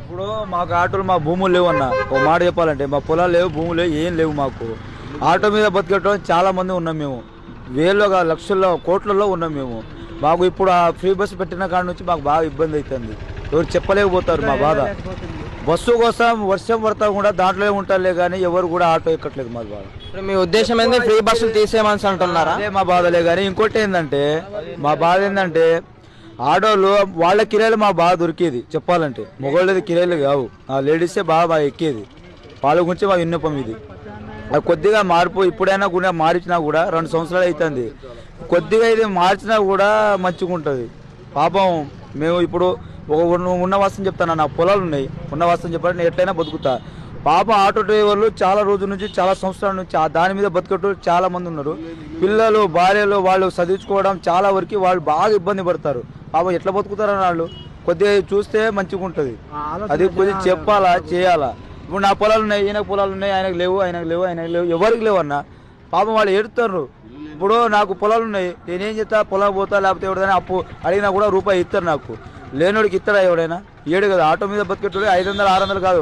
ఇప్పుడు మాకు ఆటోలు మా భూములు లేవు అన్న, ఒక మాట చెప్పాలంటే మా పొలాలు లేవు, భూములు లేవు, ఏం లేవు. మాకు ఆటో మీద బతికేటం చాలా మంది ఉన్నాం మేము, వేల్లో లక్షల్లో కోట్లలో ఉన్నాం మేము. మాకు ఇప్పుడు ఆ ఫ్రీ బస్సు పెట్టిన కాడ నుంచి మాకు బాగా ఇబ్బంది అవుతుంది. ఎవరు చెప్పలేకపోతారు మా బాధ. బస్సు కోసం వర్షం పడతా కూడా దాంట్లో ఉంటారులే కానీ ఎవరు కూడా ఆటో ఎక్కట్లేదు మా బాధ. ఇప్పుడు మీ ఉద్దేశం ఏంది, ఫ్రీ బస్సులు తీసేయమని అంటున్నారా? అదే మా బాధలే కానీ ఇంకోటి ఏంటంటే మా బాధ ఏంటంటే ఆటోలు వాళ్ళ కిరాయిలు మా బాగా దొరికేది. చెప్పాలంటే మొగోళ్ళది కిరాయిలు కావు, ఆ లేడీసే బాగా ఎక్కేది. వాళ్ళ గురించి మా విన్నపం ఇది. అది కొద్దిగా మార్పు ఇప్పుడైనా కూడా మార్చినా కూడా 2 సంవత్సరాలు అవుతుంది. కొద్దిగా ఇది మార్చినా కూడా మంచిగా ఉంటుంది. పాపం మేము ఇప్పుడు ఉన్న వాస్తవం చెప్తాను, నా పొలాలు ఉన్నాయి, ఉన్న వాస్తవం చెప్పాలంటే నేను ఎట్లయినా బతుకుతా. పాపం ఆటో డ్రైవర్లు చాలా రోజుల నుంచి చాలా సంవత్సరాల నుంచి దాని మీద బతికేటోళ్ళు చాలా మంది ఉన్నారు. పిల్లలు భార్యలు వాళ్ళు చదివించుకోవడం చాలా వరకు వాళ్ళు బాగా ఇబ్బంది పడతారు. పాపం ఎట్లా బతుకుతారని వాళ్ళు కొద్దిగా చూస్తే మంచిగా ఉంటుంది. అది కొద్దిగా చెప్పాలా చేయాలా. ఇప్పుడు నా పొలాలు ఉన్నాయి, ఈయనకు పొలాలు ఉన్నాయి, ఆయనకు లేవు, ఎవరికి లేవు అన్న. పాపం వాళ్ళు ఏడుతారు. ఇప్పుడు నాకు పొలాలు ఉన్నాయి, నేనేం చేస్తా, పొలం పోతా, లేకపోతే ఎవడైనా అప్పు అడిగినా కూడా రూపాయి ఇస్తారు. నాకు లేనోడికి ఇస్తాడా ఎవడైనా? ఏడు కదా. ఆటో మీద బతికేటోడు 500 600 కాదు,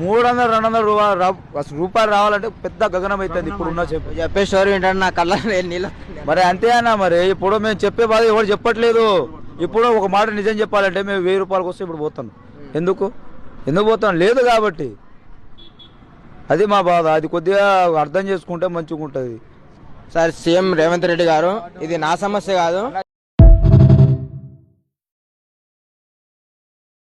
300 200 రూపాయలు రావాలంటే పెద్ద గగనం అవుతుంది. ఇప్పుడు ఉన్న చెప్పే స్టోరీ ఏంటంటే నా కళ్ళ నీళ్ళు. మరి అంతే అన్న. మరి ఇప్పుడు మేము చెప్పే బాధ ఎవరు చెప్పట్లేదు. ఇప్పుడు ఒక మాట నిజం చెప్పాలంటే మేము 1000 రూపాయలకు వస్తే ఇప్పుడు పోతాను. ఎందుకు పోతాను? లేదు కాబట్టి. అది మా బాధ. అది కొద్దిగా అర్థం చేసుకుంటే మంచిగా ఉంటుంది. సార్, సీఎం రేవంత్ రెడ్డి గారు, ఇది నా సమస్య కాదు,